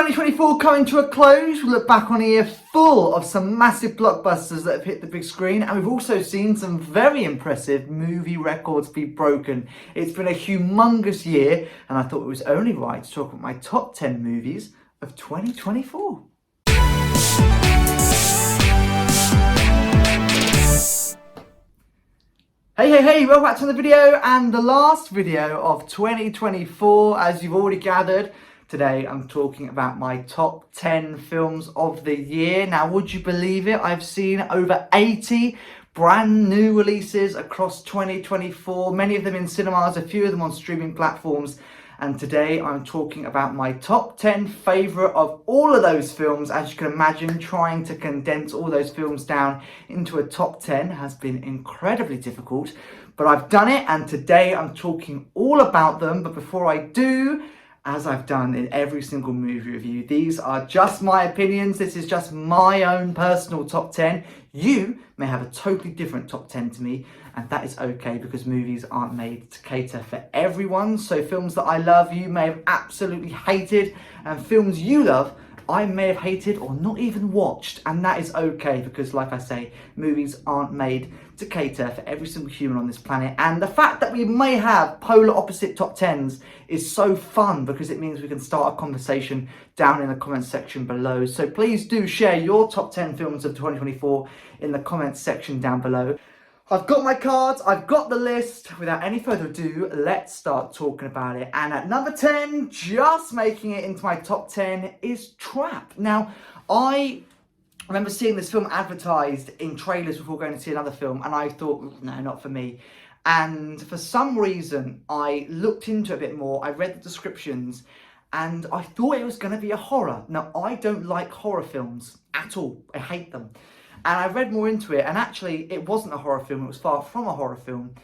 2024 coming to a close. We look back on a year full of some massive blockbusters that have hit the big screen, and we've also seen some very impressive movie records be broken. It's been a humongous year, and I thought it was only right to talk about my top 10 movies of 2024. Hey, welcome back to the video and the last video of 2024. As you've already gathered, today I'm talking about my top 10 films of the year. Now, would you believe it? I've seen over 80 brand new releases across 2024, many of them in cinemas, a few of them on streaming platforms. And today I'm talking about my top 10 favourite of all of those films. As you can imagine, trying to condense all those films down into a top 10 has been incredibly difficult. But I've done it, and today I'm talking all about them. But before I do, as I've done in every single movie review, these are just my opinions. This is just my own personal top 10. You may have a totally different top 10 to me, and that is okay because movies aren't made to cater for everyone. So films that I love, you may have absolutely hated, and films you love, I may have hated or not even watched, and that is okay because, like I say, movies aren't made to cater for every single human on this planet. And the fact that we may have polar opposite top 10s is so fun because it means we can start a conversation down in the comments section below. So please do share your top 10 films of 2024 in the comments section down below. I've got my cards, I've got the list. Without any further ado, let's start talking about it. And at number 10, just making it into my top 10, is Trap. Now, I remember seeing this film advertised in trailers before going to see another film, and I thought, no, not for me. And for some reason, I looked into it a bit more, I read the descriptions, and I thought it was going to be a horror. Now, I don't like horror films at all. I hate them. And I read more into it, and actually it wasn't a horror film, it was far from a horror film.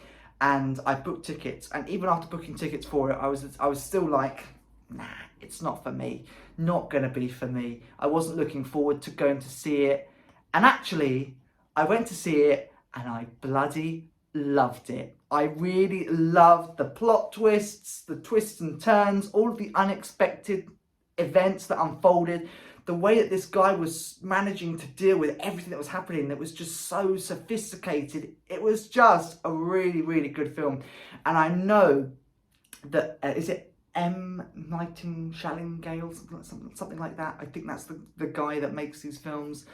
And I booked tickets, and even after booking tickets for it, I was still like, nah, it's not for me. Not gonna be for me. I wasn't looking forward to going to see it. And actually, I went to see it, and I bloody loved it. I really loved the plot twists, the twists and turns, all of the unexpected events that unfolded. The way that this guy was managing to deal with everything that was happening, that was just so sophisticated. It was just a really, really good film. And I know that, is it M. Nightingale, something like that? I think that's the guy that makes these films.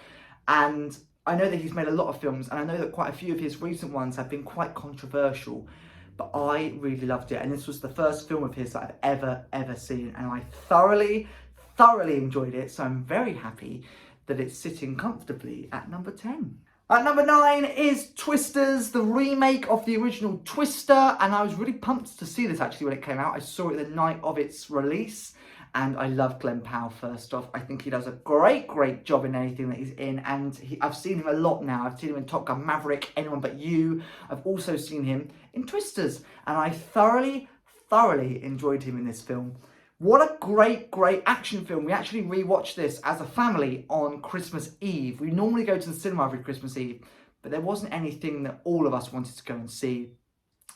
And I know that he's made a lot of films, and I know that quite a few of his recent ones have been quite controversial. But I really loved it. And this was the first film of his that I've ever seen. And I thoroughly enjoyed it, so I'm very happy that it's sitting comfortably at number 10. At number 9 is Twisters, the remake of the original Twister, and I was really pumped to see this actually when it came out. I saw it the night of its release, and I love Glenn Powell first off. I think he does a great job in anything that he's in, and I've seen him a lot now. I've seen him in Top Gun Maverick, Anyone But You. I've also seen him in Twisters, and I thoroughly enjoyed him in this film. What a great action film. We actually rewatched this as a family on Christmas Eve. We normally go to the cinema every Christmas Eve, but there wasn't anything that all of us wanted to go and see.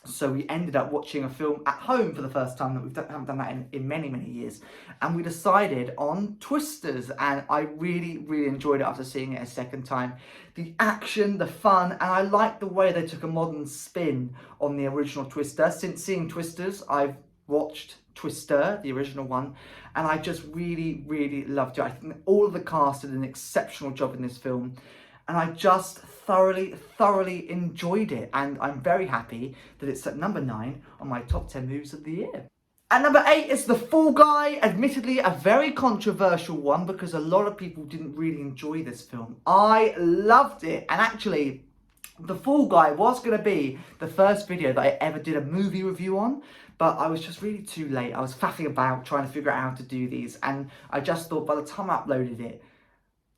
So we ended up watching a film at home for the first time. That haven't done that in many years. And we decided on Twisters, and I really enjoyed it after seeing it a second time. The action, the fun, and I liked the way they took a modern spin on the original Twister. Since seeing Twisters, I've watched Twister, the original one, and I just really loved it. I think all of the cast did an exceptional job in this film, and I just thoroughly enjoyed it, and I'm very happy that it's at number 9 on my top 10 movies of the year. At number 8 is The Fall Guy, admittedly a very controversial one because a lot of people didn't really enjoy this film. I loved it, and actually The Fall Guy was going to be the first video that I ever did a movie review on, but I was just really too late. I was faffing about trying to figure out how to do these, and I just thought by the time I uploaded it,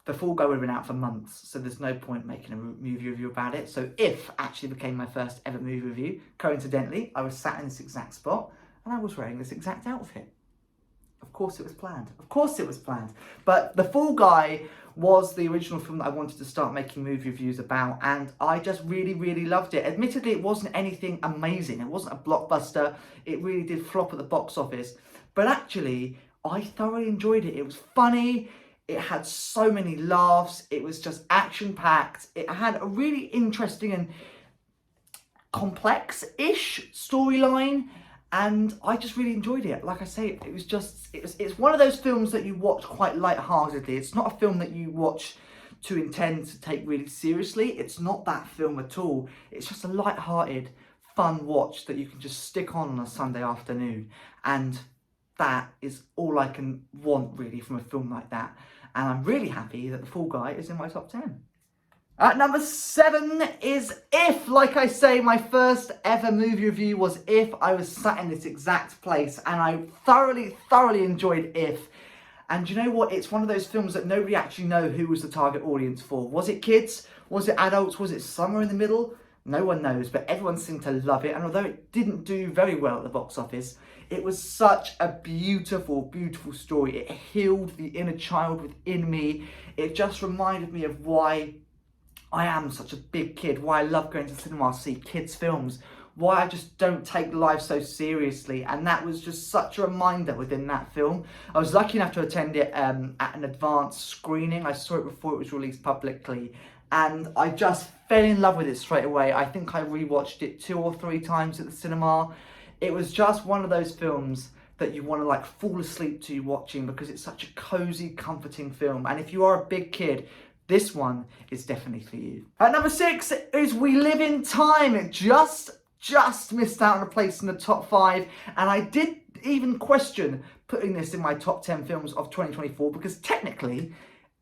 The Fall Guy would have been out for months, so there's no point making a movie review about it. So If actually became my first ever movie review. Coincidentally, I was sat in this exact spot, and I was wearing this exact outfit. Of course it was planned. Of course it was planned. But The Fall Guy was the original film that I wanted to start making movie reviews about, and I just really loved it. Admittedly, it wasn't anything amazing. It wasn't a blockbuster. It really did flop at the box office. But actually, I thoroughly enjoyed it. It was funny. It had so many laughs. It was just action-packed. It had a really interesting and complex-ish storyline, and I just really enjoyed it. Like I say, it's one of those films that you watch quite lightheartedly. It's not a film that you watch to intend to take really seriously. It's not that film at all. It's just a lighthearted, fun watch that you can just stick on a Sunday afternoon, and that is all I can want really from a film like that. And I'm really happy that The Fall Guy is in my top 10. At number 7 is If. Like I say, my first ever movie review was If. I was sat in this exact place and I thoroughly enjoyed If. And you know what? It's one of those films that nobody actually know who was the target audience for. Was it kids? Was it adults? Was it somewhere in the middle? No one knows, but everyone seemed to love it. And although it didn't do very well at the box office, it was such a beautiful story. It healed the inner child within me. It just reminded me of why I am such a big kid, why I love going to the cinema to see kids' films, why I just don't take life so seriously. And that was just such a reminder within that film. I was lucky enough to attend it at an advanced screening. I saw it before it was released publicly, and I just fell in love with it straight away. I think I rewatched it 2 or 3 times at the cinema. It was just one of those films that you want to like fall asleep to watching because it's such a cozy, comforting film. And if you are a big kid, this one is definitely for you. At number 6 is We Live in Time. It just missed out on a place in the top 5. And I did even question putting this in my top 10 films of 2024 because technically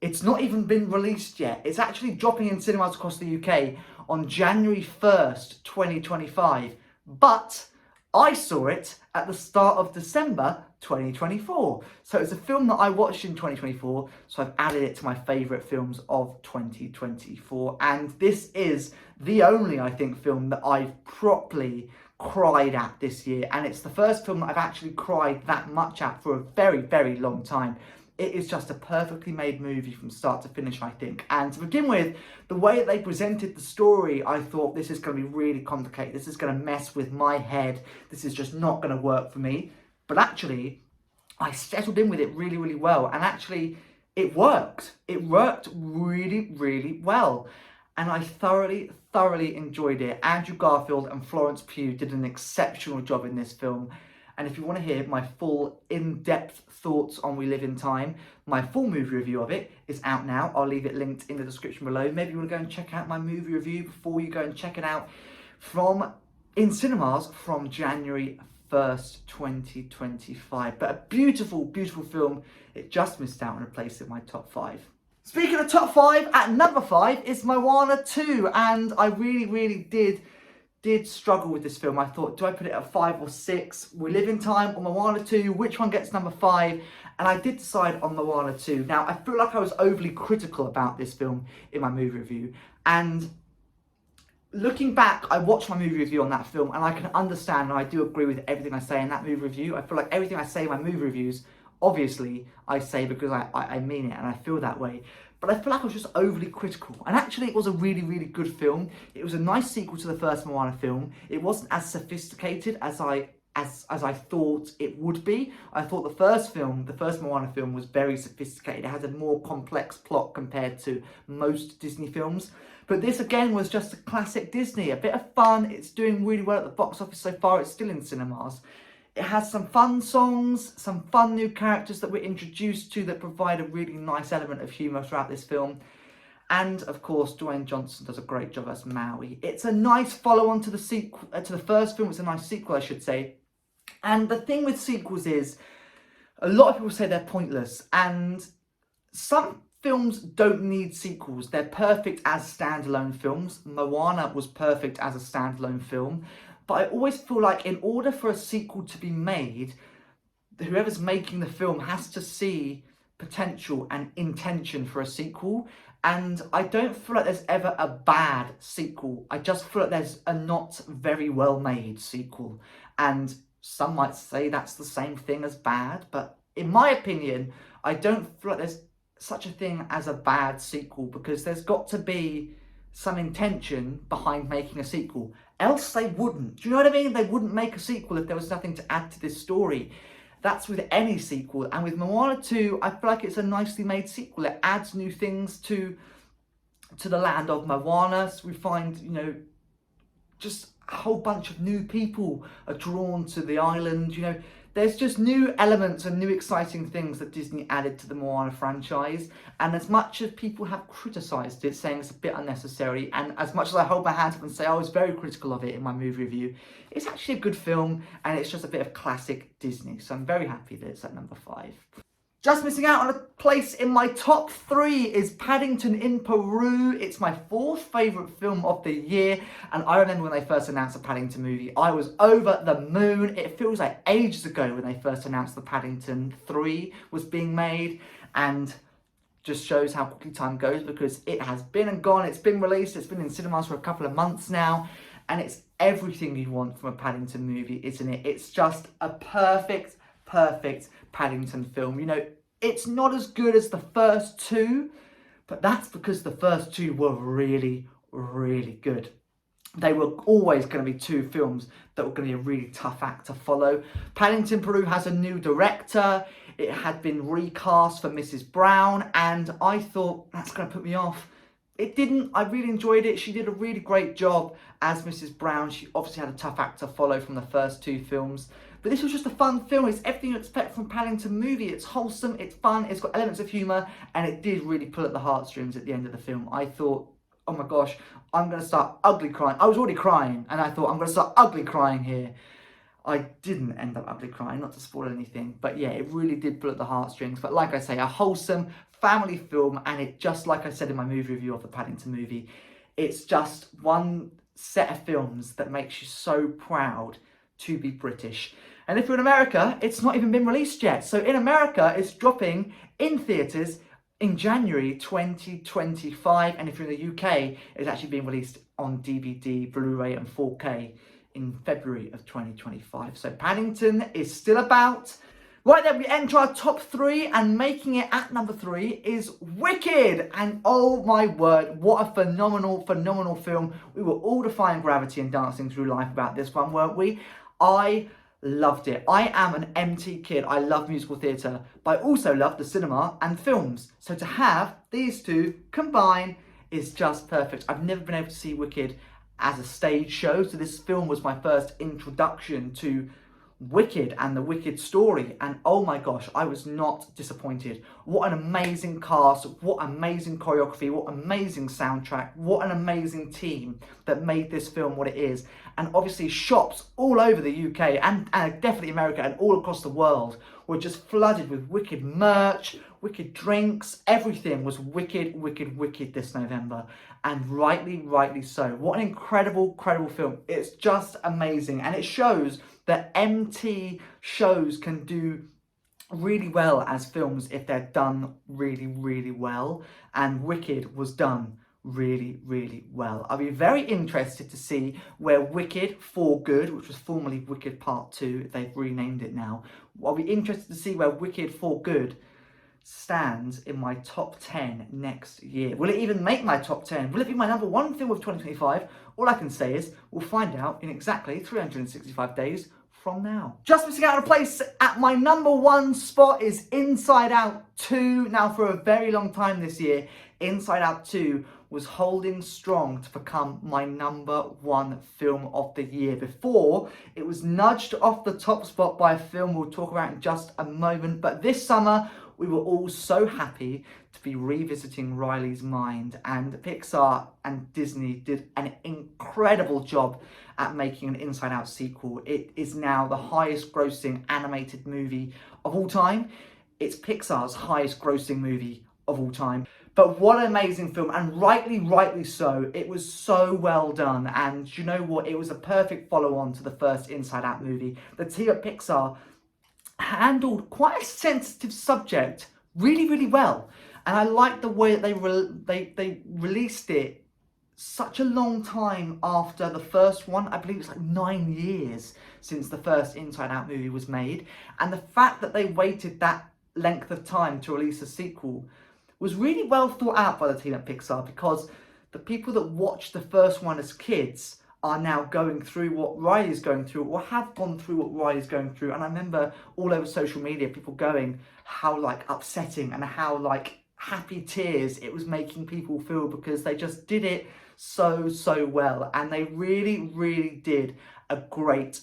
it's not even been released yet. It's actually dropping in cinemas across the UK on January 1st, 2025. But I saw it at the start of December 2024. So it's a film that I watched in 2024, so I've added it to my favourite films of 2024. And this is the only, I think, film that I've properly cried at this year. And it's the first film that I've actually cried that much at for a very long time. It is just a perfectly made movie from start to finish, I think. And to begin with, the way that they presented the story, I thought this is going to be really complicated. This is going to mess with my head. This is just not going to work for me. But actually, I settled in with it really well. And actually, it worked. It worked really well. And I thoroughly enjoyed it. Andrew Garfield and Florence Pugh did an exceptional job in this film. And if you want to hear my full in-depth thoughts on We Live in Time, my full movie review of it is out now. I'll leave it linked in the description below. Maybe you want to go and check out my movie review before you go and check it out in cinemas from January 1st, 2025. But a beautiful film. It just missed out on a place in my top 5. Speaking of top 5, at number 5 is Moana 2. And I really did struggle with this film. I thought, do I put it at 5 or 6? We Live in Time or Moana 2? Which one gets number 5? And I did decide on Moana 2. Now, I feel like I was overly critical about this film in my movie review. And looking back, I watched my movie review on that film and I can understand, and I do agree with everything I say in that movie review. I feel like everything I say in my movie reviews, obviously, I say because I mean it and I feel that way. But I feel like I was just overly critical. And actually, it was a really good film. It was a nice sequel to the first Moana film. It wasn't as sophisticated as I thought it would be. I thought the first Moana film, was very sophisticated. It had a more complex plot compared to most Disney films. But this, again, was just a classic Disney. A bit of fun. It's doing really well at the box office so far. It's still in cinemas. It has some fun songs, some fun new characters that we're introduced to that provide a really nice element of humour throughout this film. And, of course, Dwayne Johnson does a great job as Maui. It's a nice follow-on to the first film. It's a nice sequel, I should say. And the thing with sequels is, a lot of people say they're pointless. And some films don't need sequels. They're perfect as standalone films. Moana was perfect as a standalone film. But I always feel like in order for a sequel to be made, whoever's making the film has to see potential and intention for a sequel. And I don't feel like there's ever a bad sequel. I just feel like there's a not very well made sequel. And some might say that's the same thing as bad. But in my opinion, I don't feel like there's such a thing as a bad sequel, because there's got to be some intention behind making a sequel. Else they wouldn't. Do you know what I mean? They wouldn't make a sequel if there was nothing to add to this story. That's with any sequel. And with Moana 2, I feel like it's a nicely made sequel. It adds new things to the land of Moana. So we find, you know, just a whole bunch of new people are drawn to the island. You know, there's just new elements and new exciting things that Disney added to the Moana franchise. And as much as people have criticised it, saying it's a bit unnecessary, and as much as I hold my hands up and say I was very critical of it in my movie review, it's actually a good film, and it's just a bit of classic Disney. So I'm very happy that it's at number 5. Just missing out on a place in my top 3 is Paddington in Peru. It's my 4th favourite film of the year, and I remember when they first announced the Paddington movie, I was over the moon. It feels like ages ago when they first announced the Paddington 3 was being made, and just shows how quickly time goes, because it has been and gone. It's been released, it's been in cinemas for a couple of months now, and it's everything you want from a Paddington movie, isn't it? It's just a perfect Paddington film. You know, it's not as good as the first 2, but that's because the first 2 were really good. They were always going to be 2 films that were going to be a really tough act to follow. Paddington Peru has a new director. It had been recast for Mrs. Brown, and I thought that's going to put me off. It didn't. I really enjoyed it. She did a really great job as Mrs. Brown. She obviously had a tough act to follow from the first 2 films. But this was just a fun film. It's everything you expect from a Paddington movie. It's wholesome, it's fun, it's got elements of humour, and it did really pull at the heartstrings at the end of the film. I thought, oh my gosh, I'm going to start ugly crying. I was already crying, and I thought, I'm going to start ugly crying here. I didn't end up ugly crying, not to spoil anything. But yeah, it really did pull at the heartstrings. But like I say, a wholesome family film, and it, just like I said in my movie review of the Paddington movie, it's just one set of films that makes you so proud to be British. And if you're in America, it's not even been released yet. So in America, it's dropping in theatres in January 2025. And if you're in the UK, it's actually being released on DVD, Blu-ray and 4K in February of 2025. So Paddington is still about. Right then, we enter our top 3, and making it at number 3 is Wicked. And oh my word, what a phenomenal film. We were all defying gravity and dancing through life about this one, weren't we? I loved it. I am an MT kid. I love musical theatre, but I also love the cinema and films. So to have these 2 combine is just perfect. I've never been able to see Wicked as a stage show, so this film was my first introduction to Wicked and the Wicked story, and oh my gosh, I was not disappointed. What an amazing cast, what amazing choreography, what amazing soundtrack, what an amazing team that made this film what it is. And obviously shops all over the UK and definitely America and all across the world were just flooded with Wicked merch, Wicked drinks. Everything was wicked this November, and rightly so. What an incredible film. It's just amazing, and it shows that MT shows can do really well as films if they're done really well, and Wicked was done really well. I'll be very interested to see where Wicked for Good, which was formerly Wicked Part 2, they've renamed it now, I'll be interested to see where Wicked for Good stands in my top 10 next year. Will it even make my top 10? Will it be my number 1 film of 2025? All I can say is we'll find out in exactly 365 days from now. Just missing out on a place at my number 1 spot is Inside Out 2. Now, for a very long time this year, Inside Out 2 was holding strong to become my number 1 film of the year. Before, it was nudged off the top spot by a film we'll talk about in just a moment. But this summer, we were all so happy to be revisiting Riley's Mind, and Pixar and Disney did an incredible job at making an Inside Out sequel. It is now the highest grossing animated movie of all time. It's Pixar's highest grossing movie of all time. But what an amazing film, and rightly so. It was so well done, and you know what? It was a perfect follow-on to the first Inside Out movie. The team at Pixar handled quite a sensitive subject really well, and I like the way that they released it such a long time after the first one. I believe it's like 9 years since the first Inside Out movie was made, and the fact that they waited that length of time to release a sequel was really well thought out by the team at Pixar, because the people that watched the first one as kids are now going through what Riley's going through, or have gone through what Riley's going through. And I remember all over social media, people going how like upsetting and how like happy tears it was making people feel, because they just did it so well, and they really did a great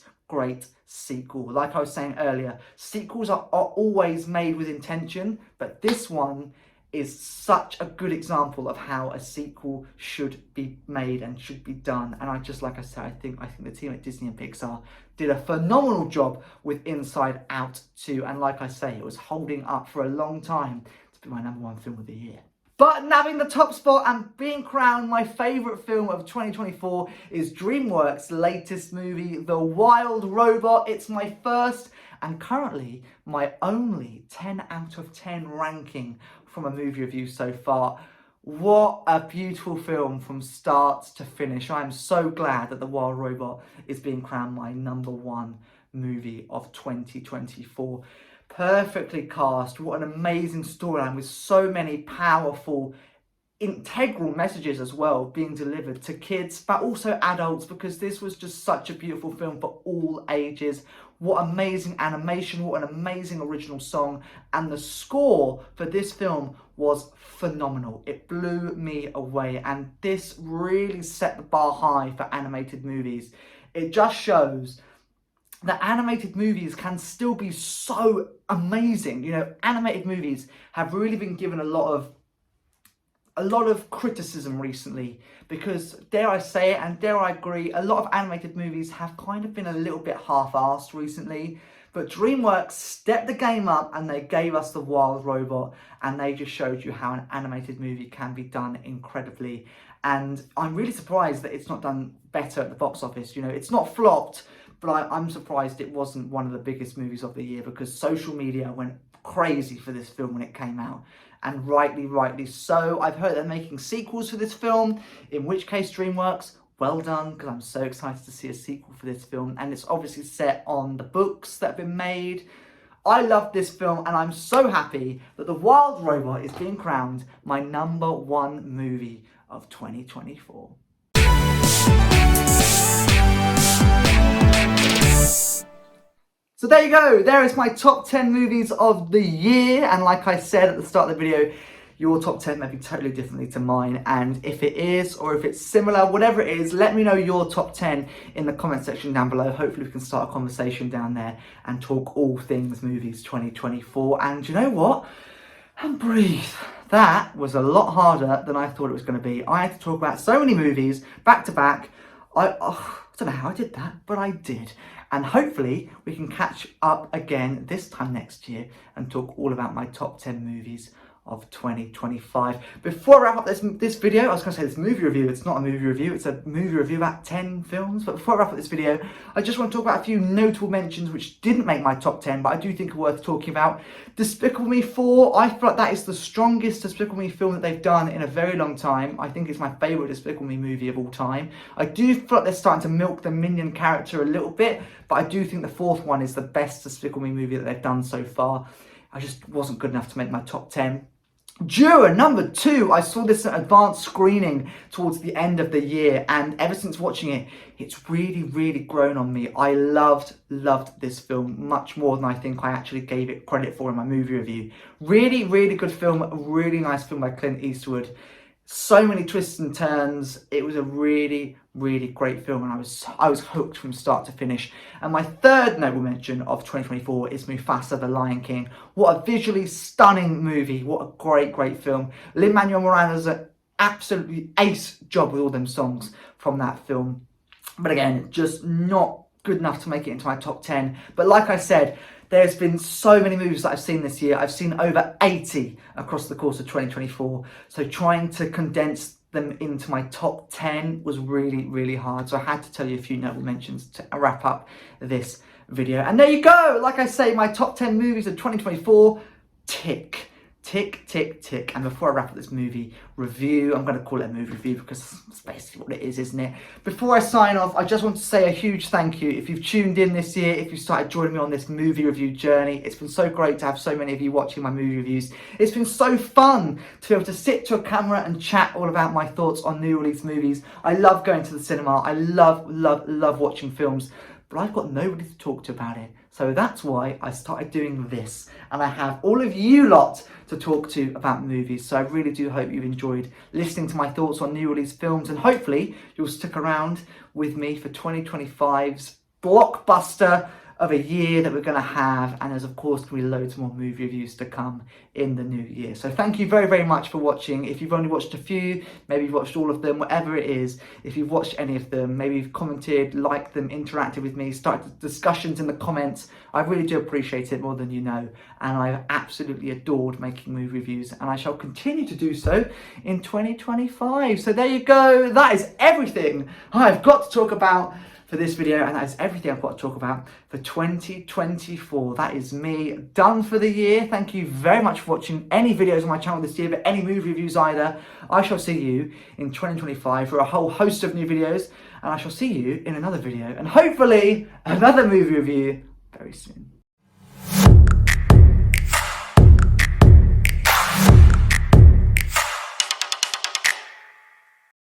sequel. Like I was saying earlier, sequels are always made with intention, but this one is such a good example of how a sequel should be made and should be done. And like I said, I think the team at Disney and Pixar did a phenomenal job with Inside Out 2. And like I say, it was holding up for a long time to be my #1 film of the year. But nabbing the top spot and being crowned my favourite film of 2024 is DreamWorks' latest movie, The Wild Robot. It's my first and currently my only 10 out of 10 ranking from a movie review so far. What a beautiful film from start to finish. I am so glad that The Wild Robot is being crowned my #1 movie of 2024. Perfectly cast. What an amazing storyline with so many powerful, integral messages as well being delivered to kids, but also adults, because this was just such a beautiful film for all ages. What amazing animation, what an amazing original song, and the score for this film was phenomenal. It blew me away, and this really set the bar high for animated movies. It just shows that animated movies can still be so amazing. You know, animated movies have really been given a lot of criticism recently, because dare I say it and dare I agree, a lot of animated movies have kind of been a little bit half-assed recently. But DreamWorks stepped the game up and they gave us The Wild Robot, and they just showed you how an animated movie can be done incredibly. And I'm really surprised that it's not done better at the box office. You know, it's not flopped, but I'm surprised it wasn't one of the biggest movies of the year, because social media went crazy for this film when it came out. And rightly so. I've heard they're making sequels for this film, in which case DreamWorks, well done, because I'm so excited to see a sequel for this film. And it's obviously set on the books that have been made. I love this film, and I'm so happy that The Wild Robot is being crowned my #1 movie of 2024. So there you go, there is my top 10 movies of the year. And like I said at the start of the video, your top 10 may be totally differently to mine. And if it is, or if it's similar, whatever it is, let me know your top 10 in the comment section down below. Hopefully we can start a conversation down there and talk all things movies 2024. And you know what? And breathe. That was a lot harder than I thought it was going to be. I had to talk about so many movies back to back. I don't know how I did that, but I did. And hopefully we can catch up again this time next year and talk all about my top 10 movies of 2025. Before I wrap up this video, I was going to say this movie review. It's not a movie review, it's a movie review about 10 films. But before I wrap up this video, I just want to talk about a few notable mentions which didn't make my top 10, but I do think are worth talking about. Despicable Me 4, I feel like that is the strongest Despicable Me film that they've done in a very long time. I think it's my favourite Despicable Me movie of all time. I do feel like they're starting to milk the Minion character a little bit, but I do think the fourth one is the best Despicable Me movie that they've done so far. I just wasn't good enough to make my top 10. Juror number 2, I saw this at advanced screening towards the end of the year, and ever since watching it, it's really grown on me. I loved this film much more than I think I actually gave it credit for in my movie review. Really good film, a really nice film by Clint Eastwood. So many twists and turns. It was a really great film, and I was hooked from start to finish. And my third notable mention of 2024 is Mufasa: The Lion King. What a visually stunning movie. What a great film. Lin-Manuel Miranda's an absolutely ace job with all them songs from that film. But again, just not good enough to make it into my top 10. But like I said, there's been so many movies that I've seen this year. I've seen over 80 across the course of 2024. So trying to condense them into my top 10 was really hard. So I had to tell you a few notable mentions to wrap up this video. And there you go. Like I say, my top 10 movies of 2024, tick. Tick, tick, tick. And before I wrap up this movie review, I'm going to call it a movie review because that's basically what it is, isn't it? Before I sign off, I just want to say a huge thank you. If you've tuned in this year, if you started joining me on this movie review journey, it's been so great to have so many of you watching my movie reviews. It's been so fun to be able to sit to a camera and chat all about my thoughts on new release movies. I love going to the cinema. I love watching films. But I've got nobody to talk to about it. So that's why I started doing this. And I have all of you lot to talk to about movies. So I really do hope you've enjoyed listening to my thoughts on new release films. And hopefully you'll stick around with me for 2025's blockbuster of a year that we're going to have, and there's of course going to be loads more movie reviews to come in the new year. So thank you very much for watching. If you've only watched a few, maybe you've watched all of them, whatever it is, if you've watched any of them, maybe you've commented, liked them, interacted with me, started discussions in the comments, I really do appreciate it more than you know, and I've absolutely adored making movie reviews, and I shall continue to do so in 2025. So there you go, that is everything I've got to talk about for this video, and that is everything I've got to talk about for 2024. That is me done for the year. Thank you very much for watching any videos on my channel this year, but any movie reviews either. I shall see you in 2025 for a whole host of new videos, and I shall see you in another video, and hopefully another movie review very soon.